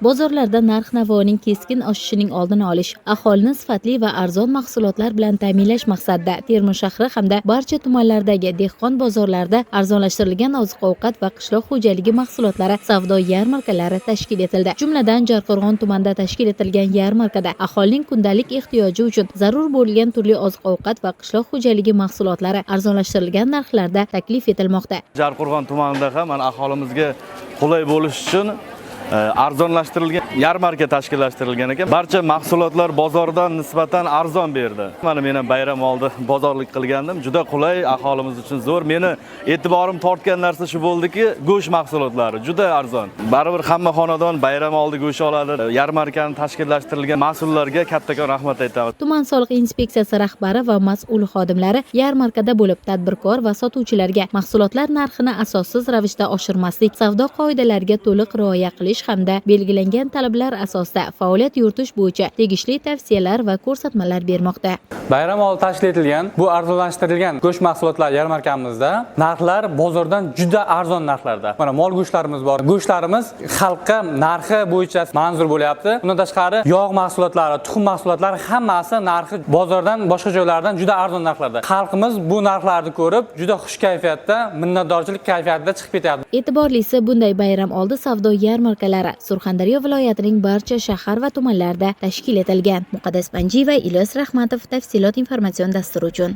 Bozorlarda narx-navoning keskin oshishining oldini olish, aholini sifatli va arzon mahsulotlar bilan ta'minlash maqsadida Termiz shahri hamda barcha tumanlardagi dehqon bozorlarda arzonlashtirilgan oziq-ovqat va qishloq xo'jaligi mahsulotlari savdo yarmarkalari tashkil etildi. Jumladan, Jarqo'rg'on tumanida tashkil etilgan yarmarkada aholining kundalik ehtiyoji uchun zarur bo'lgan turli oziq-ovqat va qishloq xo'jaligi mahsulotlari arzonlashtirilgan narxlarda taklif etilmoqda. Jarqo'rg'on tumanida ham aholimizga qulay bo'lish uchun arzonlashtirilgan yarmarka tashkillashtirilgan ekan. Barcha mahsulotlar bozordan nisbatan arzon berdi. Mana men ham bayram oldi bozorlik qilgandim. Juda qulay, aholimiz uchun zo'r. Meni e'tiborim tortgan narsa shu bo'ldiki, go'sht mahsulotlari juda arzon. Baribir hamma xonadon bayram oldi go'sht oladi. Yarmarkani tashkillashtirilgan mas'ullarga kattakon rahmat aytaman. Tuman soliq inspeksiyasi rahbari va mas'ul xodimlari yarmarkada bo'lib, tadbirkor va sotuvchilarga mahsulotlar narxini asossiz ravishda oshirmaslik, savdo qoidalariga to'liq rioya qilish hamda belgilangan talablar asosida faoliyat yuritish bo'yicha tegishli tavsiyalar va ko'rsatmalar bermoqda. Bayram oldi tashkil etilgan bu arzonlashtirilgan go'sht mahsulotlari yarmarkamizda narxlar bozordan juda arzon narxlarda. Mana mol go'shtlarimiz bor. Go'shtlarimiz xalqqa narxi bo'yicha manzur bo'lyapti. Bundan tashqari yog' mahsulotlari, tuxum mahsulotlari hammasi narxi bozordan boshqa joylardan juda arzon narxlarda. Xalqimiz bu narxlarni ko'rib juda xush kayfiyatda, minnatdorchilik kayfiyatida chiqib ketyapti. E'tiborlisi, bunday bayram oldi savdo yarmarkalari Surxondaryo viloyatining barcha shahar va tumanlarida tashkil etilgan. Muqaddas Panjiyev va Ilyos Rahmatov tafsilot informatsion dasturi uchun.